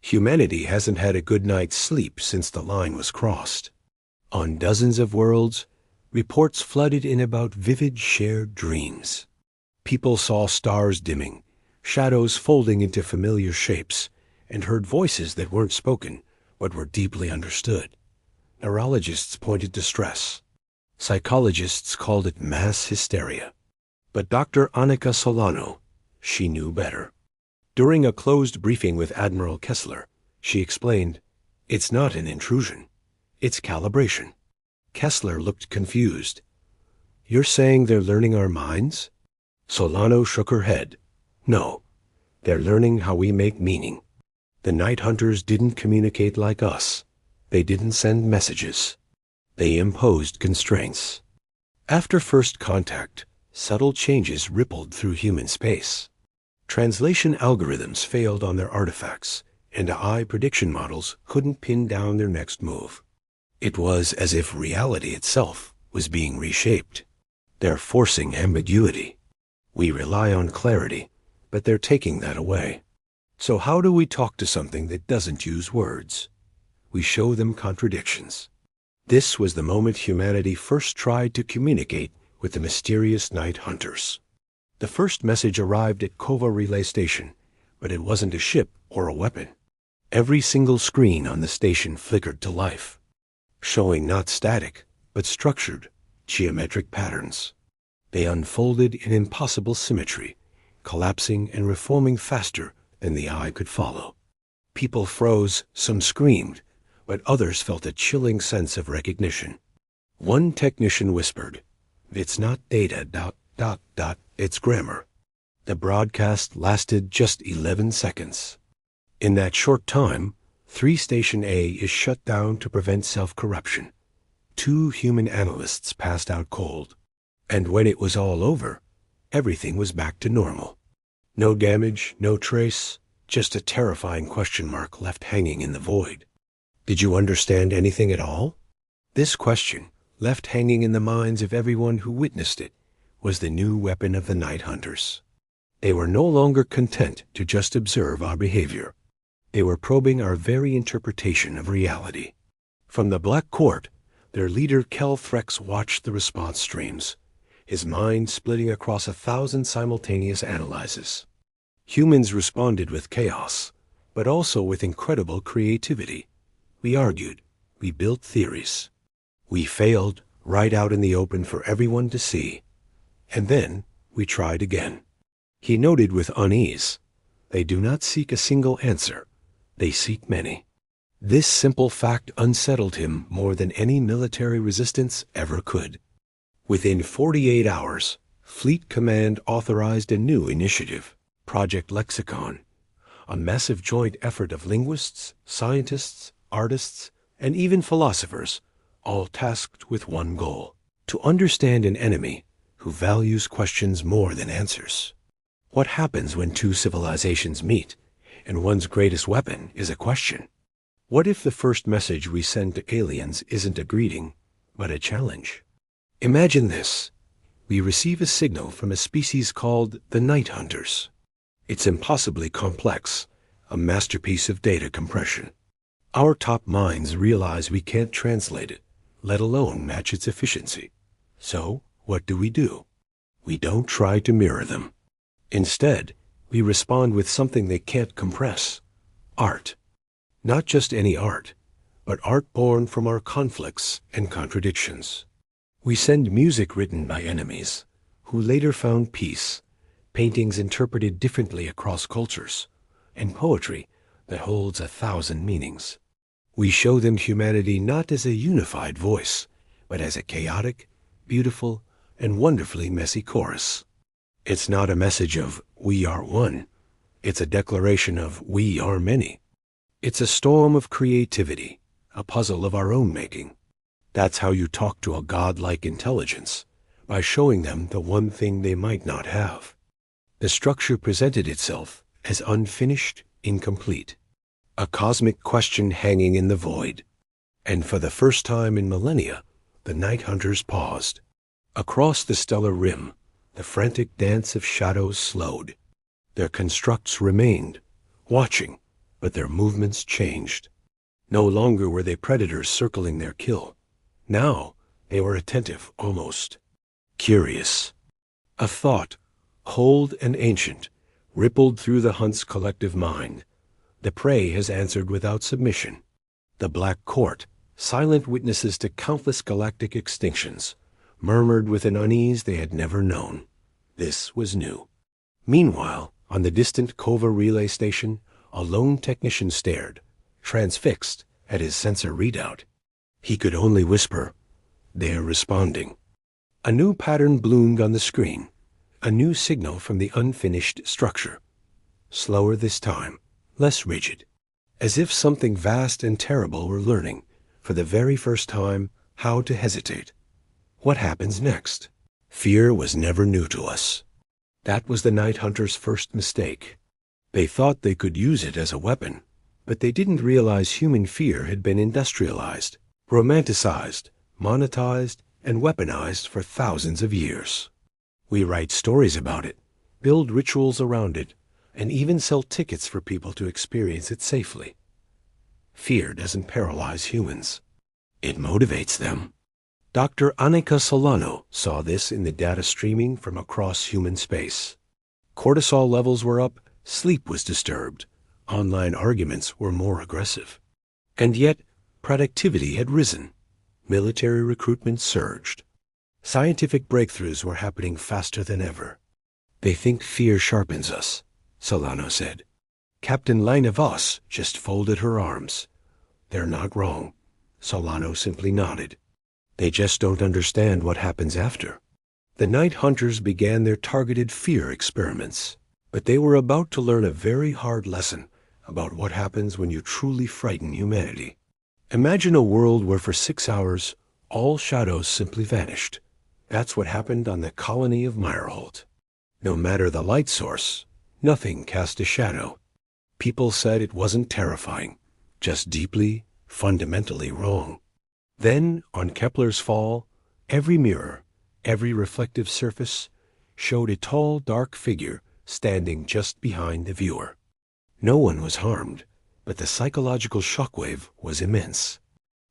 Humanity hasn't had a good night's sleep since the line was crossed. On dozens of worlds, reports flooded in about vivid shared dreams. People saw stars dimming, shadows folding into familiar shapes, and heard voices that weren't spoken, but were deeply understood. Neurologists pointed to stress. Psychologists called it mass hysteria. But Dr. Annika Solano, she knew better. During a closed briefing with Admiral Kessler, she explained, "It's not an intrusion. It's calibration." Kessler looked confused. "You're saying they're learning our minds?" Solano shook her head. "No, they're learning how we make meaning. The Night Hunters didn't communicate like us. They didn't send messages. They imposed constraints." After first contact, subtle changes rippled through human space. Translation algorithms failed on their artifacts, and AI prediction models couldn't pin down their next move. It was as if reality itself was being reshaped. They're forcing ambiguity. We rely on clarity, but they're taking that away. So how do we talk to something that doesn't use words? We show them contradictions. This was the moment humanity first tried to communicate with the mysterious Night Hunters. The first message arrived at Kova Relay Station, but it wasn't a ship or a weapon. Every single screen on the station flickered to life, showing not static, but structured, geometric patterns. They unfolded in impossible symmetry, collapsing and reforming faster than the eye could follow. People froze, some screamed, but others felt a chilling sense of recognition. One technician whispered, "It's not data, ... it's grammar." The broadcast lasted just 11 seconds. In that short time, 3 Station A is shut down to prevent self-corruption. 2 human analysts passed out cold. And when it was all over, everything was back to normal. No damage, no trace, just a terrifying question mark left hanging in the void. Did you understand anything at all? This question, left hanging in the minds of everyone who witnessed it, was the new weapon of the Night Hunters. They were no longer content to just observe our behavior. They were probing our very interpretation of reality. From the Black Court, their leader Kel Threx watched the response streams, his mind splitting across 1,000 simultaneous analyses. Humans responded with chaos, but also with incredible creativity. We argued, we built theories. We failed right out in the open for everyone to see. And then we tried again. He noted with unease, "They do not seek a single answer. They seek many." This simple fact unsettled him more than any military resistance ever could. Within 48 hours, Fleet Command authorized a new initiative, Project Lexicon, a massive joint effort of linguists, scientists, artists, and even philosophers, all tasked with one goal: to understand an enemy who values questions more than answers. What happens when 2 civilizations meet, and one's greatest weapon is a question? What if the first message we send to aliens isn't a greeting, but a challenge? Imagine this. We receive a signal from a species called the Night Hunters. It's impossibly complex, a masterpiece of data compression. Our top minds realize we can't translate it, let alone match its efficiency. So, what do? We don't try to mirror them. Instead, we respond with something they can't compress: art. Not just any art, but art born from our conflicts and contradictions. We send music written by enemies, who later found peace, paintings interpreted differently across cultures, and poetry that holds 1,000 meanings. We show them humanity not as a unified voice, but as a chaotic, beautiful, and wonderfully messy chorus. It's not a message of "we are one." It's a declaration of "we are many." It's a storm of creativity, a puzzle of our own making. That's how you talk to a godlike intelligence, by showing them the one thing they might not have. The structure presented itself as unfinished, incomplete, a cosmic question hanging in the void. And for the first time in millennia, the Night Hunters paused. Across the stellar rim, the frantic dance of shadows slowed. Their constructs remained, watching, But their movements changed. No longer were they predators circling their kill. Now they were attentive, almost curious. A thought, old and ancient, rippled through the hunt's collective mind. The prey has answered without submission. The Black Court, silent witnesses to countless galactic extinctions, murmured with an unease they had never known. This was new. Meanwhile, on the distant Kova relay station, a lone technician stared, transfixed, at his sensor readout. He could only whisper, "They're responding." A new pattern bloomed on the screen, a new signal from the unfinished structure. Slower this time, less rigid, as if something vast and terrible were learning, for the very first time, how to hesitate. What happens next? Fear was never new to us. That was the Night Hunters' first mistake. They thought they could use it as a weapon, but they didn't realize human fear had been industrialized, romanticized, monetized, and weaponized for thousands of years. We write stories about it, build rituals around it, and even sell tickets for people to experience it safely. Fear doesn't paralyze humans. It motivates them. Dr. Annika Solano saw this in the data streaming from across human space. Cortisol levels were up, sleep was disturbed, online arguments were more aggressive. And yet, productivity had risen. Military recruitment surged. Scientific breakthroughs were happening faster than ever. "They think fear sharpens us," Solano said. Captain Lina Voss just folded her arms. "They're not wrong." Solano simply nodded. "They just don't understand what happens after." The Night Hunters began their targeted fear experiments, but they were about to learn a very hard lesson about what happens when you truly frighten humanity. Imagine a world where for 6 hours, all shadows simply vanished. That's what happened on the colony of Meyerholt. No matter the light source, nothing cast a shadow. People said it wasn't terrifying, just deeply, fundamentally wrong. Then, on Kepler's fall, every mirror, every reflective surface, showed a tall, dark figure standing just behind the viewer. No one was harmed, but the psychological shockwave was immense.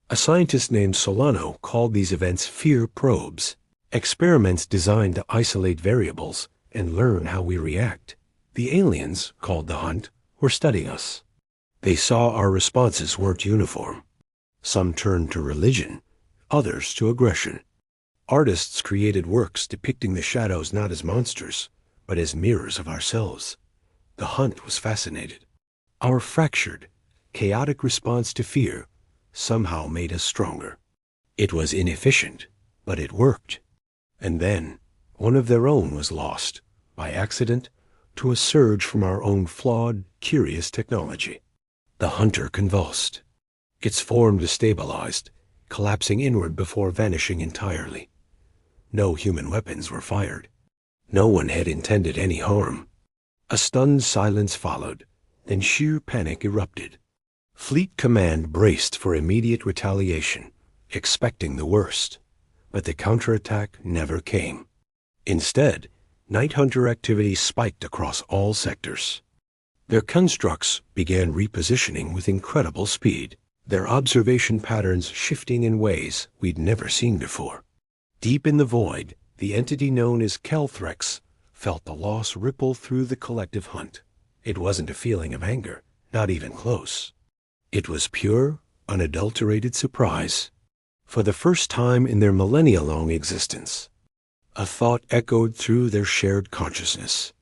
A scientist named Solano called these events fear probes, experiments designed to isolate variables and learn how we react. The aliens, called the Hunt, were studying us. They saw our responses weren't uniform. Some turned to religion, others to aggression. Artists created works depicting the shadows not as monsters, but as mirrors of ourselves. The Hunt was fascinated. Our fractured, chaotic response to fear somehow made us stronger. It was inefficient, but it worked. And then, one of their own was lost, by accident, to a surge from our own flawed, curious technology. The Hunter convulsed. Its form destabilized, collapsing inward before vanishing entirely. No human weapons were fired. No one had intended any harm. A stunned silence followed, then sheer panic erupted. Fleet Command braced for immediate retaliation, expecting the worst. But the counterattack never came. Instead, Night Hunter activity spiked across all sectors. Their constructs began repositioning with incredible speed, their observation patterns shifting in ways we'd never seen before. Deep in the void, the entity known as Kelthrex felt the loss ripple through the collective Hunt. It wasn't a feeling of anger, not even close. It was pure, unadulterated surprise. For the first time in their millennia-long existence, a thought echoed through their shared consciousness.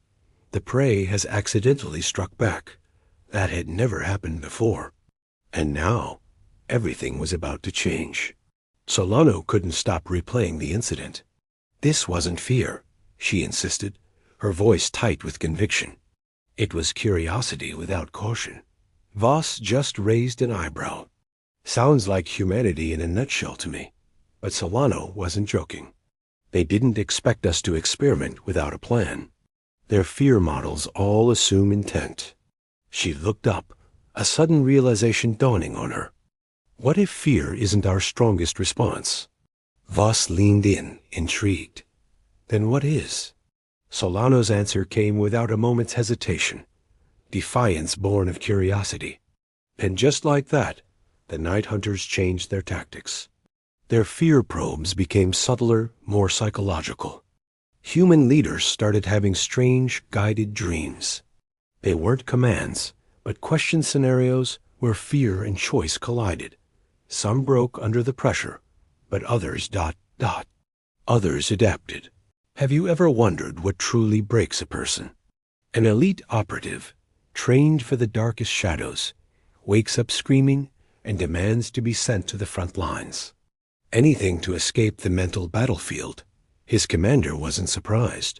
The prey has accidentally struck back. That had never happened before. And now, everything was about to change. Solano couldn't stop replaying the incident. This wasn't fear, she insisted, her voice tight with conviction. It was curiosity without caution. Voss just raised an eyebrow. Sounds like humanity in a nutshell to me. But Solano wasn't joking. They didn't expect us to experiment without a plan. Their fear models all assume intent. She looked up, a sudden realization dawning on her. What if fear isn't our strongest response? Voss leaned in, intrigued. Then what is? Solano's answer came without a moment's hesitation. defiance born of curiosity. And just like that, the night hunters changed their tactics. Their fear probes became subtler, more psychological. Human leaders started having strange, guided dreams. They weren't commands, but question scenarios where fear and choice collided. Some broke under the pressure, but others ... Others adapted. Have you ever wondered what truly breaks a person? An elite operative, trained for the darkest shadows, wakes up screaming and demands to be sent to the front lines. Anything to escape the mental battlefield. His commander wasn't surprised.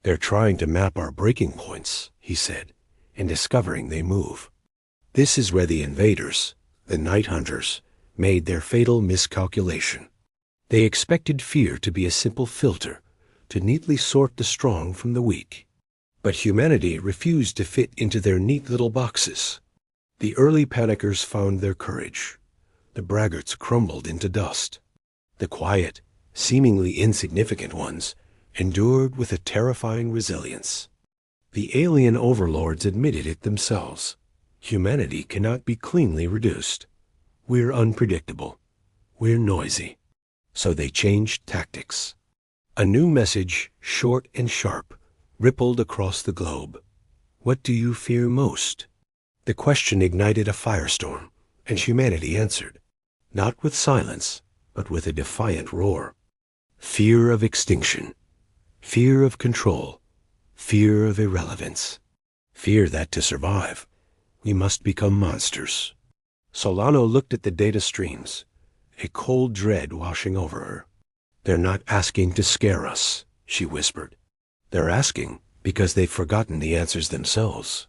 "They're trying to map our breaking points," he said, and discovering they move. This is where the invaders, the night hunters, made their fatal miscalculation. They expected fear to be a simple filter, to neatly sort the strong from the weak. But humanity refused to fit into their neat little boxes. The early panickers found their courage. The braggarts crumbled into dust. The quiet, seemingly insignificant ones endured with a terrifying resilience. The alien overlords admitted it themselves. Humanity cannot be cleanly reduced. We're unpredictable. We're noisy. So they changed tactics. A new message, short and sharp, rippled across the globe. What do you fear most? The question ignited a firestorm, and humanity answered, not with silence, but with a defiant roar. Fear of extinction, fear of control, fear of irrelevance. Fear that to survive, we must become monsters. Solano looked at the data streams, a cold dread washing over her. "They're not asking to scare us," she whispered. "They're asking because they've forgotten the answers themselves."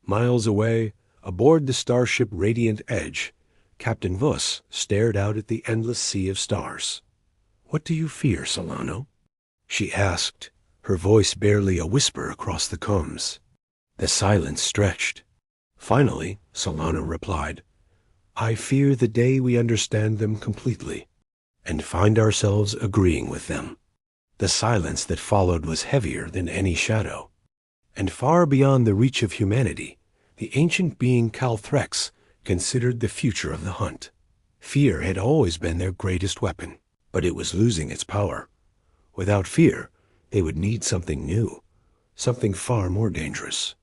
Miles away, aboard the starship Radiant Edge, Captain Voss stared out at the endless sea of stars. "What do you fear, Solano?" she asked, her voice barely a whisper across the comms. The silence stretched. Finally, Solano replied, "I fear the day we understand them completely, and find ourselves agreeing with them." The silence that followed was heavier than any shadow. And far beyond the reach of humanity, the ancient being Calthrex considered the future of the hunt. Fear had always been their greatest weapon, but it was losing its power. Without fear, they would need something new, something far more dangerous.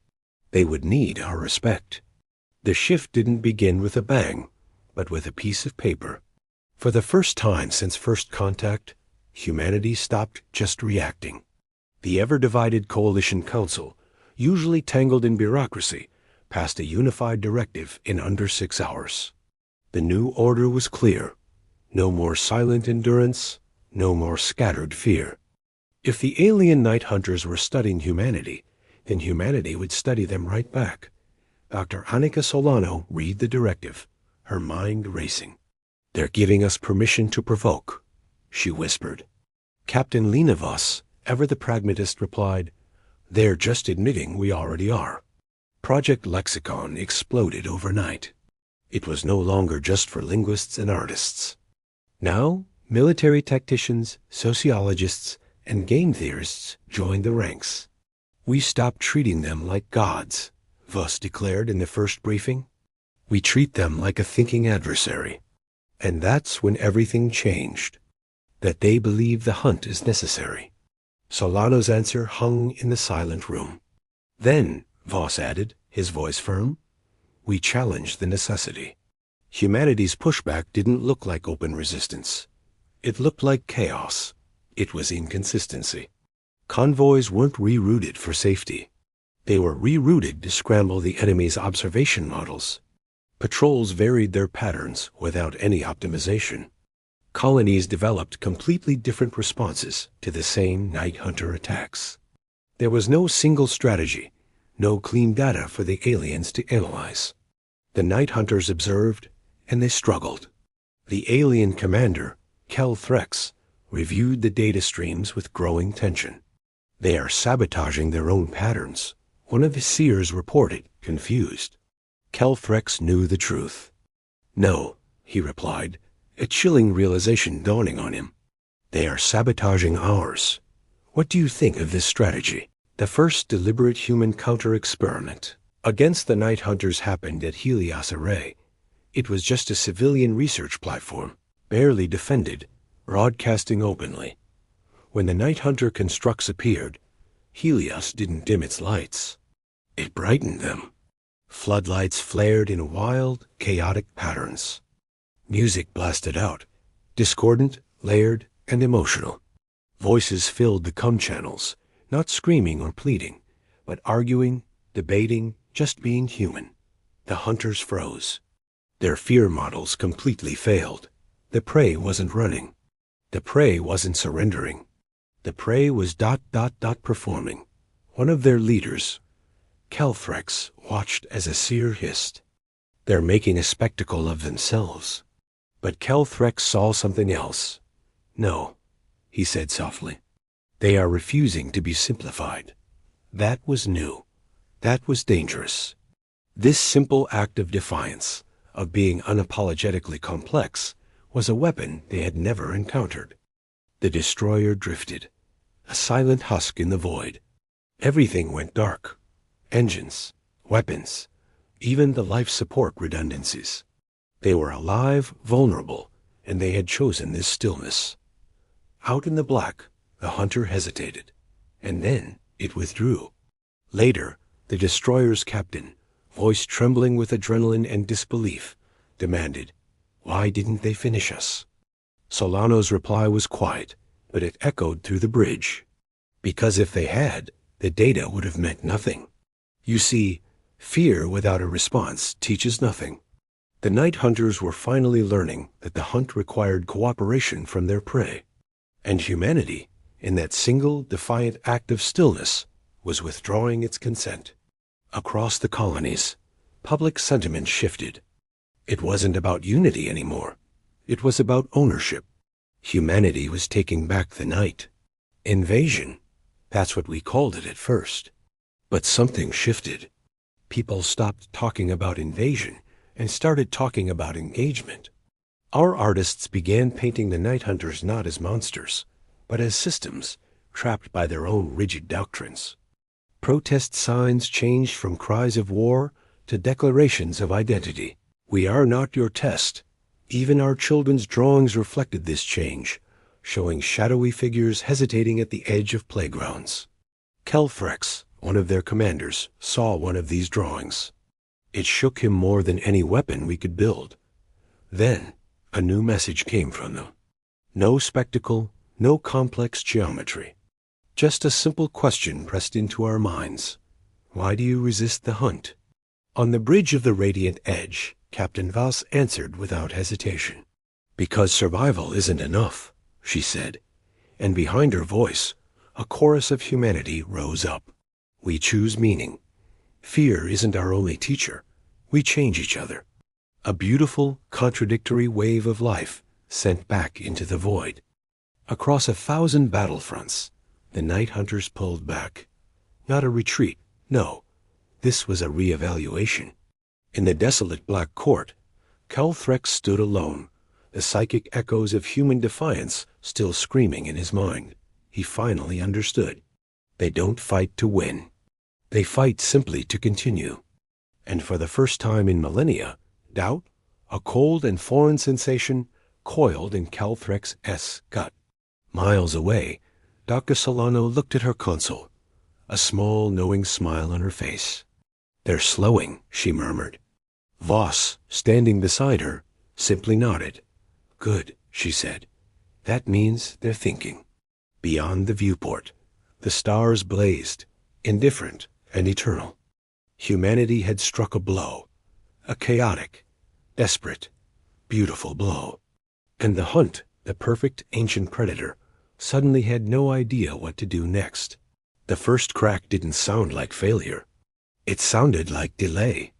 They would need our respect. The shift didn't begin with a bang, but with a piece of paper. For the first time since first contact, humanity stopped just reacting. The ever-divided Coalition Council, usually tangled in bureaucracy, passed a unified directive in under 6 hours. The new order was clear. No more silent endurance, no more scattered fear. If the alien night hunters were studying humanity, then humanity would study them right back. Dr. Annika Solano read the directive, her mind racing. "They're giving us permission to provoke," she whispered. Captain Lena Voss, ever the pragmatist, replied, "They're just admitting we already are." Project Lexicon exploded overnight. It was no longer just for linguists and artists. Now, military tacticians, sociologists, and game theorists joined the ranks. "We stopped treating them like gods," Voss declared in the first briefing. "We treat them like a thinking adversary." And that's when everything changed. That they believe the hunt is necessary. Solano's answer hung in the silent room. "Then," Voss added, his voice firm, "we challenged the necessity." Humanity's pushback didn't look like open resistance. It looked like chaos. It was inconsistency. Convoys weren't rerouted for safety. They were rerouted to scramble the enemy's observation models. Patrols varied their patterns without any optimization. Colonies developed completely different responses to the same night hunter attacks. There was no single strategy, no clean data for the aliens to analyze. The night hunters observed, and they struggled. The alien commander, Calthrex, reviewed the data streams with growing tension. "They are sabotaging their own patterns," one of his seers reported, confused. Calthrex knew the truth. "No," he replied, a chilling realization dawning on him. "They are sabotaging ours. What do you think of this strategy? The first deliberate human counter-experiment. against the night hunters happened at Helios Array. It was just a civilian research platform, barely defended, broadcasting openly. When the night hunter constructs appeared, Helios didn't dim its lights. It brightened them. Floodlights flared in wild, chaotic patterns. Music blasted out, discordant, layered, and emotional. Voices filled the com channels, not screaming or pleading, but arguing, debating, just being human. The hunters froze. Their fear models completely failed. The prey wasn't running. The prey wasn't surrendering. The prey was ... performing. One of their leaders, Calthrex, watched as a seer hissed. They're making a spectacle of themselves. But Calthrex saw something else. No, he said softly. They are refusing to be simplified. That was new. That was dangerous. This simple act of defiance, of being unapologetically complex, was a weapon they had never encountered. The destroyer drifted, a silent husk in the void. Everything went dark. Engines, weapons, even the life support redundancies. They were alive, vulnerable, and they had chosen this stillness. Out in the black, the hunter hesitated, and then it withdrew. Later, the destroyer's captain, voice trembling with adrenaline and disbelief, demanded, "Why didn't they finish us?" Solano's reply was quiet, but it echoed through the bridge. Because if they had, the data would have meant nothing. You see, fear without a response teaches nothing. The night hunters were finally learning that the hunt required cooperation from their prey. And humanity, in that single, defiant act of stillness, was withdrawing its consent. Across the colonies, public sentiment shifted. It wasn't about unity anymore. It was about ownership. Humanity was taking back the night. Invasion. That's what we called it at first. But something shifted. People stopped talking about invasion and started talking about engagement. Our artists began painting the night hunters not as monsters, but as systems trapped by their own rigid doctrines. Protest signs changed from cries of war to declarations of identity. We are not your test. Even our children's drawings reflected this change, showing shadowy figures hesitating at the edge of playgrounds. Calthrex, one of their commanders, saw one of these drawings. It shook him more than any weapon we could build. Then, a new message came from them. No spectacle, no complex geometry. Just a simple question pressed into our minds. Why do you resist the hunt? On the bridge of the Radiant Edge, Captain Voss answered without hesitation. Because survival isn't enough, she said, and behind her voice, a chorus of humanity rose up. We choose meaning. Fear isn't our only teacher. We change each other. A beautiful, contradictory wave of life sent back into the void. Across 1,000 battlefronts, the night hunters pulled back. Not a retreat, no. This was a re-evaluation. In the desolate black court, Calthrex stood alone, the psychic echoes of human defiance still screaming in his mind. He finally understood. They don't fight to win. They fight simply to continue. And for the first time in millennia, doubt, a cold and foreign sensation, coiled in Calthrex's gut. Miles away, Dr. Solano looked at her console, a small, knowing smile on her face. They're slowing, she murmured. Voss, standing beside her, simply nodded. Good, she said. That means they're thinking. Beyond the viewport, the stars blazed, indifferent and eternal. Humanity had struck a blow, a chaotic, desperate, beautiful blow. And the hunt, the perfect ancient predator, suddenly had no idea what to do next. The first crack didn't sound like failure. It sounded like delay.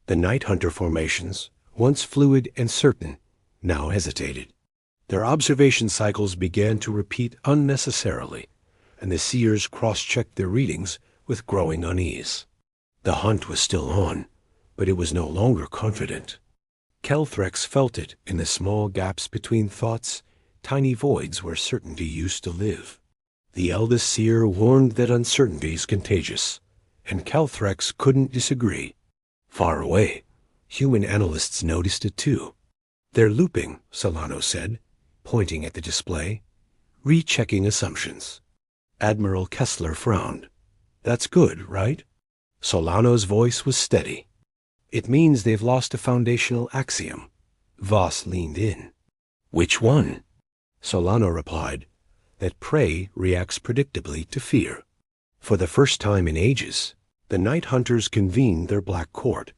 The night hunter formations, once fluid and certain, now hesitated. Their observation cycles began to repeat unnecessarily, and the seers cross-checked their readings with growing unease. The hunt was still on, but it was no longer confident. Calthrex felt it in the small gaps between thoughts, tiny voids where certainty used to live. The eldest seer warned that uncertainty is contagious, and Calthrex couldn't disagree. Far away, human analysts noticed it too. "They're looping," Solano said, pointing at the display, rechecking assumptions. Admiral Kessler frowned. "That's good, right?" Solano's voice was steady. "It means they've lost a foundational axiom." Voss leaned in. "Which one?" Solano replied, "That prey reacts predictably to fear." For the first time in ages, the night hunters convened their black court.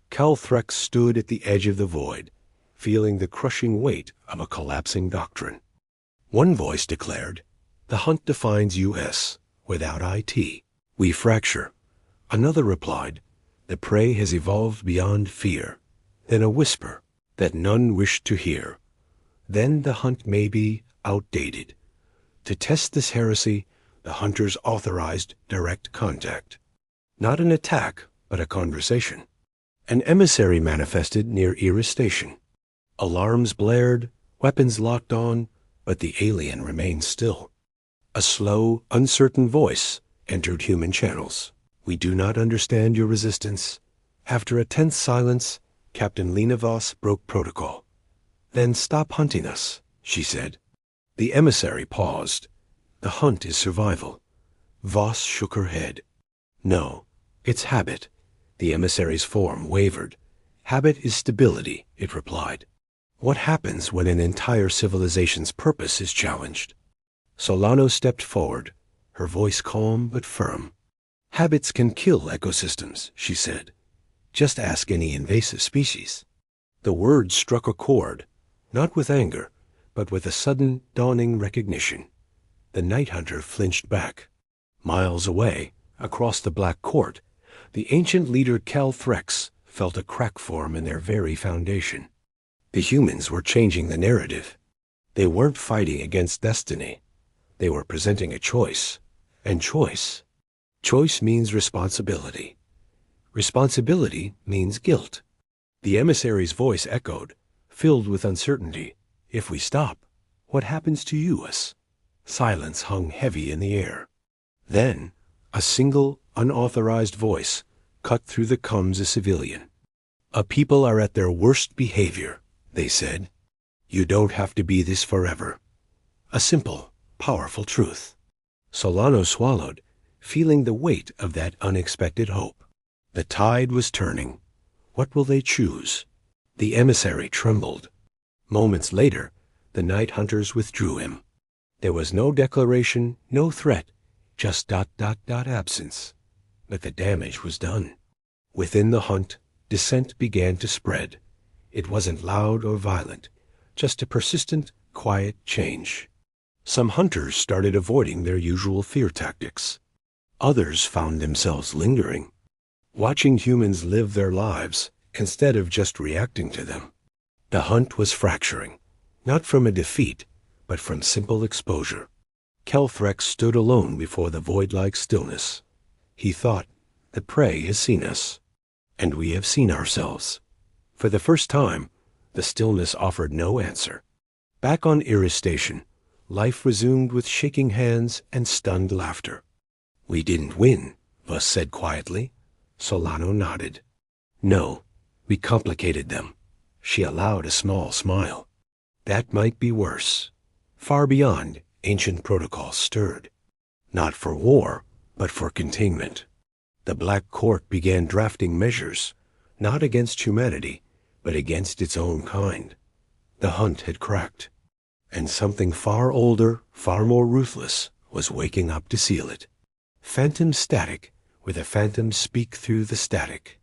Calthrex stood at the edge of the void, feeling the crushing weight of a collapsing doctrine. One voice declared, "The hunt defines US. Without IT, we fracture." Another replied, "The prey has evolved beyond fear." Then a whisper that none wished to hear. "Then the hunt may be outdated." To test this heresy, the hunters authorized direct contact. Not an attack, but a conversation. An emissary manifested near Iris Station. Alarms blared, weapons locked on, but the alien remained still. A slow, uncertain voice entered human channels. "We do not understand your resistance." After a tense silence, Captain Lena Voss broke protocol. "Then stop hunting us," she said. The emissary paused. "The hunt is survival." Voss shook her head. "No, it's habit." The emissary's form wavered. "Habit is stability," it replied. "What happens when an entire civilization's purpose is challenged?" Solano stepped forward, her voice calm but firm. "Habits can kill ecosystems," she said. "Just ask any invasive species." The words struck a chord, not with anger, but with a sudden, dawning recognition. The night hunter flinched back. Miles away, across the black court, the ancient leader Calthrex felt a crack form in their very foundation. The humans were changing the narrative. They weren't fighting against destiny. They were presenting a choice. And choice means responsibility. Responsibility means guilt. The emissary's voice echoed, filled with uncertainty. "If we stop, what happens to US?" Silence hung heavy in the air. Then, a single, unauthorized voice cut through the comms a civilian. "A people are at their worst behavior," they said. "You don't have to be this forever." A simple, powerful truth. Solano swallowed, feeling the weight of that unexpected hope. The tide was turning. What will they choose? The emissary trembled. Moments later, the night hunters withdrew him. There was no declaration, no threat, just ... absence. But the damage was done. Within the hunt, dissent began to spread. It wasn't loud or violent, just a persistent, quiet change. Some hunters started avoiding their usual fear tactics. Others found themselves lingering, watching humans live their lives instead of just reacting to them. The hunt was fracturing, not from a defeat, but from simple exposure. Calthrex stood alone before the void-like stillness. He thought, "The prey has seen us, and we have seen ourselves." For the first time, the stillness offered no answer. Back on Iris Station, life resumed with shaking hands and stunned laughter. "We didn't win," Voss said quietly. Solano nodded. "No, we complicated them." She allowed a small smile. "That might be worse." Far beyond, ancient protocols stirred. Not for war, but for containment. The Black Court began drafting measures, not against humanity, but against its own kind. The hunt had cracked, and something far older, far more ruthless, was waking up to seal it. Phantom static, where the phantoms speak through the static.